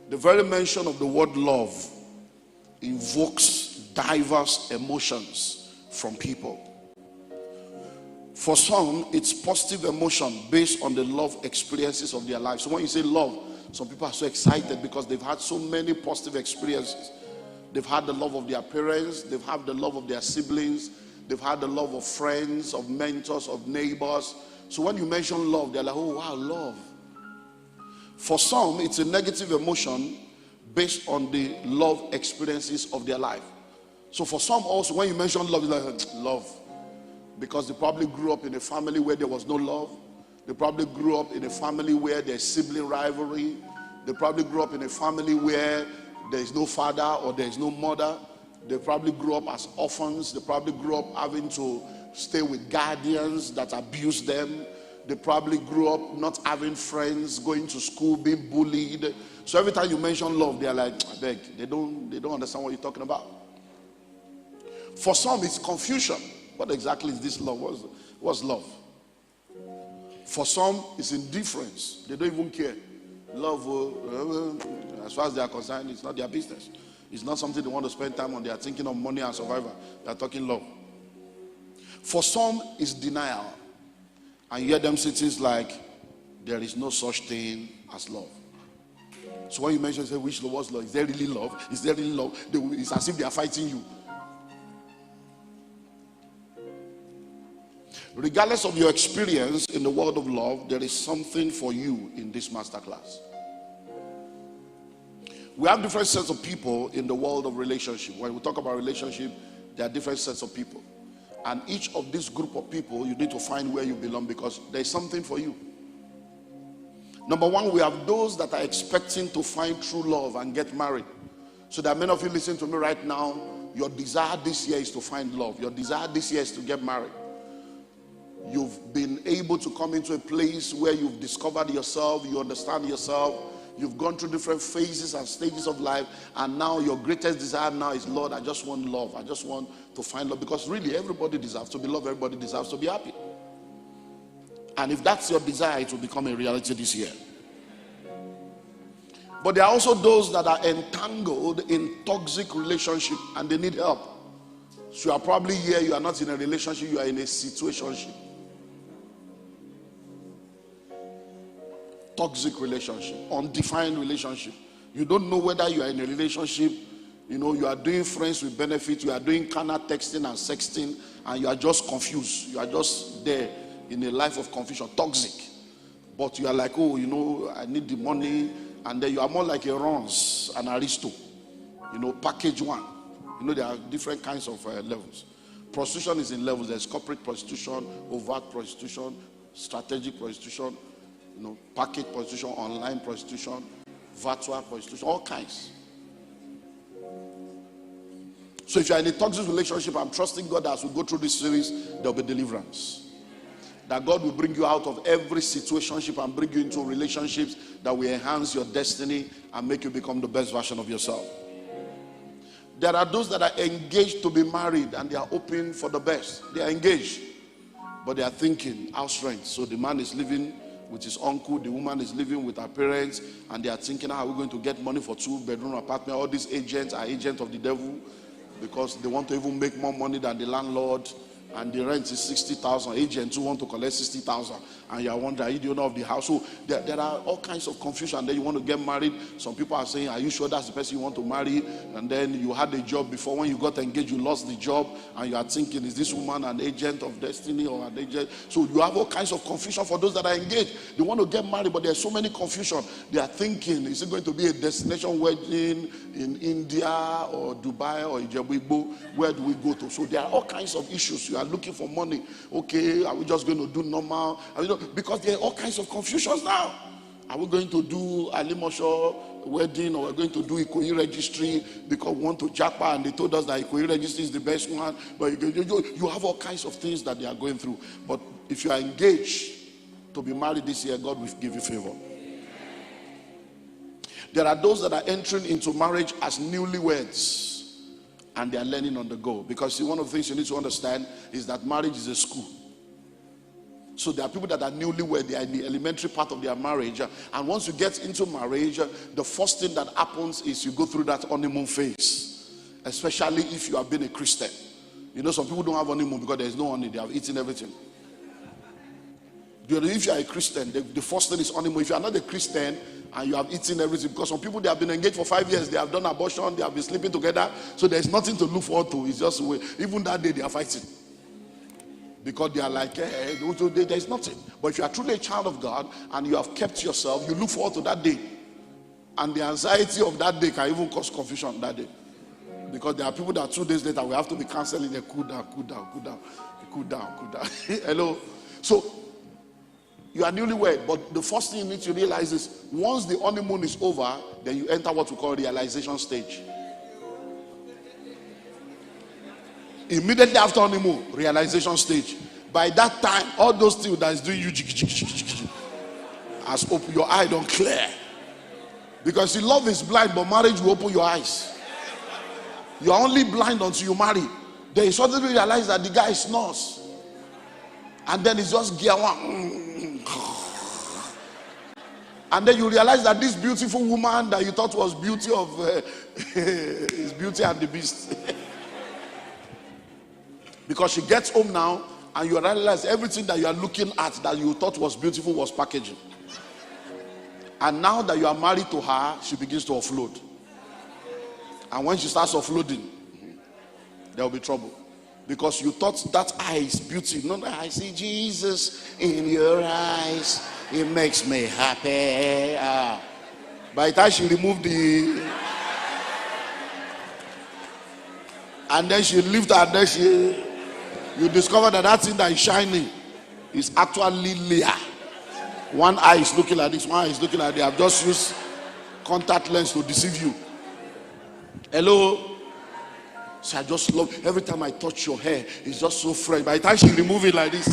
The very mention of the word love invokes diverse emotions from people. For some, it's positive emotion based on the love experiences of their lives. So when you say love, some people are so excited because they've had so many positive experiences. They've had the love of their parents, they've had the love of their siblings, they've had the love of friends, of mentors, of neighbors. So when you mention love, they're like, oh wow, love. For some, it's a negative emotion based on the love experiences of their life. So for some also, when you mention love, it's like, love. Because they probably grew up in a family where there was no love. They probably grew up in a family where there's sibling rivalry. They probably grew up in a family where there is no father or there is no mother. They probably grew up as orphans. They probably grew up having to stay with guardians that abuse them. They probably grew up not having friends, going to school, being bullied. So every time you mention love, they're like, I beg, they don't understand what you're talking about. For some, it's confusion. What exactly is this love? What's love? For some, it's indifference. They don't even care. Love, as far as they are concerned, it's not their business. It's not something they want to spend time on. They are thinking of money and survival. They are talking love. For some, it's denial. And you hear them say things like, there is no such thing as love. So when you mention, say, which love was love? Is there really love? Is there really love? It's as if they are fighting you. Regardless of your experience in the world of love, there is something for you in this masterclass. We have different sets of people in the world of relationship. When we talk about relationship, there are different sets of people. And each of this group of people, you need to find where you belong because there is something for you. Number one, we have those that are expecting to find true love and get married. So there are many of you listening to me right now. Your desire this year is to find love. Your desire this year is to get married. You've been able to come into a place where you've discovered yourself, you understand yourself, you've gone through different phases and stages of life, and now your greatest desire now is, Lord, I just want love. I just want to find love. Because really, everybody deserves to be loved. Everybody deserves to be happy. And if that's your desire, it will become a reality this year. But there are also those that are entangled in toxic relationship and they need help. So you are probably here, you are not in a relationship, you are in a situationship. Toxic relationship, undefined relationship. You don't know whether you are in a relationship. You are doing friends with benefit, you are doing carnal texting and sexting, and you are just confused. You are just there in a life of confusion, toxic. But you are like, oh, I need the money, and then you are more like a Rons, an Aristo, package one. There are different kinds of levels. Prostitution is in levels. There's corporate prostitution, overt prostitution, strategic prostitution, package prostitution, online prostitution, virtual prostitution, all kinds. So if you're in a toxic relationship, I'm trusting God that as we go through this series, there'll be deliverance. That God will bring you out of every situationship and bring you into relationships that will enhance your destiny and make you become the best version of yourself. There are those that are engaged to be married and they are hoping for the best. They are engaged, but they are thinking house rent. So the man is living with his uncle, the woman is living with her parents, and they are thinking, how are we going to get money for 2-bedroom apartment? All these agents are agents of the devil because they want to even make more money than the landlord. And the rent is 60,000. Agents who want to collect 60,000, and you are wondering, are you the owner of the house? So there are all kinds of confusion. Then you want to get married. Some people are saying, are you sure that's the person you want to marry? And then you had a job before. When you got engaged, you lost the job, and you are thinking, is this woman an agent of destiny or an agent? So you have all kinds of confusion for those that are engaged. They want to get married, but there's so many confusion. They are thinking, is it going to be a destination wedding in India or Dubai or Ijebu? Where do we go to? So there are all kinds of issues. You are looking for money. Okay, are we just going to do normal? Because there are all kinds of confusions now. Are we going to do a Limosho wedding, or we're going to do Ikoyi registry because we want to japa and they told us that Ikoyi registry is the best one? But you have all kinds of things that they are going through. But if you are engaged to be married this year, God will give you favor. There are those that are entering into marriage as newlyweds. And they are learning on the go. Because see, one of the things you need to understand is that marriage is a school. So there are people that are newlywed, they are in the elementary part of their marriage. And once you get into marriage, the first thing that happens is you go through that honeymoon phase. Especially if you have been a Christian. You know, some people don't have honeymoon because there is no honey, they have eaten everything. If you are a Christian, the first thing is honeymoon. If you are not a Christian and you have eaten everything, because some people, they have been engaged for 5 years, they have done abortion, they have been sleeping together, so there's nothing to look forward to. It's just, even that day they are fighting. Because they are like, there's nothing. But if you are truly a child of God and you have kept yourself, you look forward to that day. And the anxiety of that day can even cause confusion that day. Because there are people that 2 days later, we have to be counseling them, cool down. Hello? So, you are newlywed, but the first thing you need to realize is, once the honeymoon is over, then you enter what we call realization stage. Immediately after honeymoon, realization stage. By that time, all those things that is doing you as open your eye don't clear. Because see, love is blind, but marriage will open your eyes. You are only blind until you marry. Then you suddenly realize that the guy snores. And then it's just gear one. And then you realize that this beautiful woman that you thought was beauty of is Beauty and the Beast. Because she gets home now and you realize everything that you are looking at that you thought was beautiful was packaging. And now that you are married to her, she begins to offload. And when she starts offloading, there will be trouble. Because you thought that eye is beauty. No, I see Jesus in your eyes. It makes me happy. By the time she removed the... And then she lifted and then you discover that thing that is shining is actually Leah. One eye is looking like this, one eye is looking like that. They have just used contact lens to deceive you. Hello? So I just love, every time I touch your hair, it's just so fresh. By the time she remove it like this,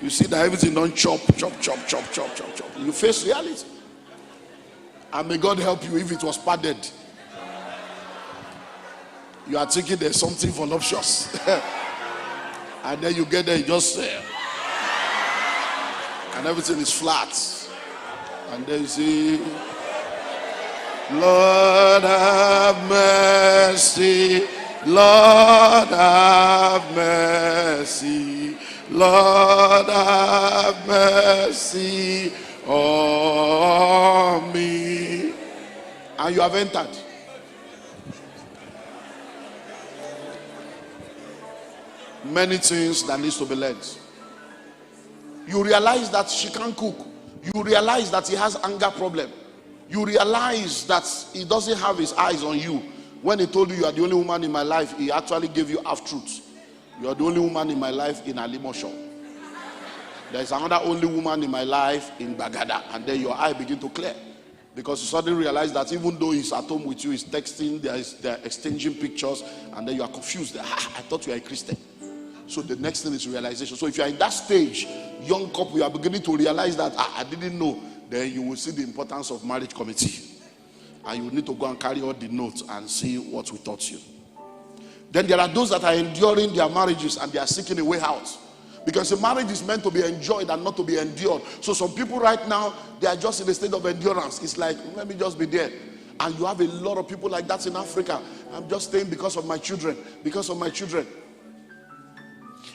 you see that everything don't chop. You face reality. And may God help you if it was padded. You are thinking there's something voluptuous. And then you get there, you just and everything is flat. And then you see, Lord have mercy, Lord have mercy, Lord have mercy on me. And you have entered. Many things that needs to be learned. You realize that she can't cook. You realize that he has anger problem. You realize that he doesn't have his eyes on you. When he told you are the only woman in my life, he actually gave you half truth. You are the only woman in my life in Alimosho. There's another only woman in my life in Bagada. And then your eye begin to clear. Because you suddenly realize that even though he's at home with you, he's texting, they're exchanging pictures, and then you are confused. I thought you were a Christian. So the next thing is realization. So if you are in that stage, young couple, you are beginning to realize that I didn't know, then you will see the importance of marriage committee. And you need to go and carry out the notes and see what we taught you. Then there are those that are enduring their marriages and they are seeking a way out. Because a marriage is meant to be enjoyed and not to be endured. So some people right now, they are just in a state of endurance. It's like, let me just be there. And you have a lot of people like that in Africa. I'm just staying because of my children. Because of my children.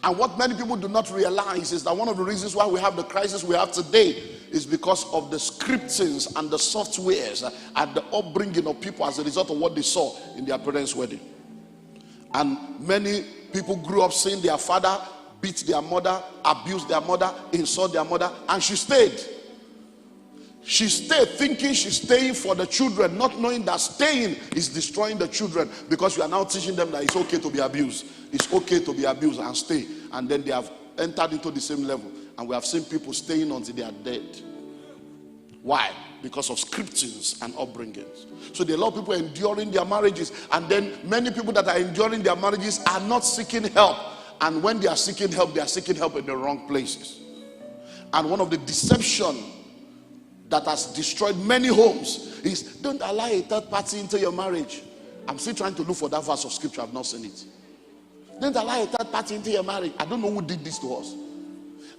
And what many people do not realize is that one of the reasons why we have the crisis we have today is because of the scriptings and the softwares and the upbringing of people as a result of what they saw in their parents' wedding. And many people grew up seeing their father beat their mother, abuse their mother, insult their mother, and she stayed. She stayed thinking she's staying for the children, not knowing that staying is destroying the children, because you are now teaching them that it's okay to be abused. It's okay to be abused and stay. And then they have entered into the same level. And we have seen people staying until they are dead. Why? Because of scriptings and upbringings. So there are a lot of people enduring their marriages, and then many people that are enduring their marriages are not seeking help. And when they are seeking help in the wrong places. And one of the deception that has destroyed many homes is, don't allow a third party into your marriage. I'm still trying to look for that verse of scripture. I've not seen it. Don't allow a third party into your marriage. I don't know who did this to us.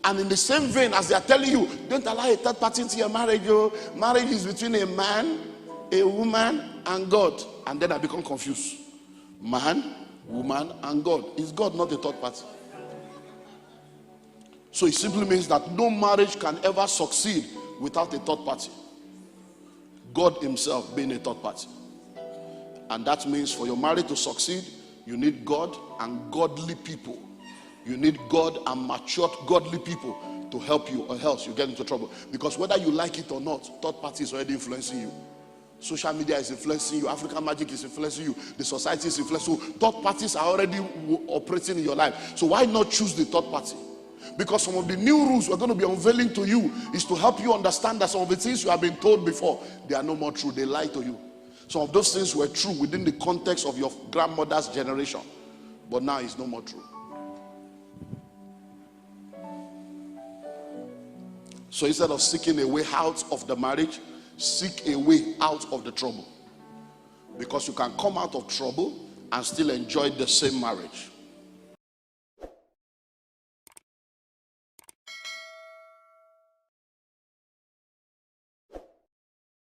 And in the same vein as they are telling you, don't allow a third party into your marriage. Marriage is between a man, a woman, and God. And then I become confused. Man, woman, and God. Is God not a third party? So it simply means that no marriage can ever succeed without a third party. God himself being a third party. And that means for your marriage to succeed, you need God and godly people. You need God and matured godly people to help you, or else you get into trouble. Because whether you like it or not, third party is already influencing you. Social media is influencing you. African magic is influencing you. The society is influencing you. Third parties are already operating in your life. So why not choose the third party? Because some of the new rules we're going to be unveiling to you is to help you understand that some of the things you have been told before, they are no more true. They lie to you. Some of those things were true within the context of your grandmother's generation, but now it's no more true. So instead of seeking a way out of the marriage, seek a way out of the trouble. Because you can come out of trouble and still enjoy the same marriage.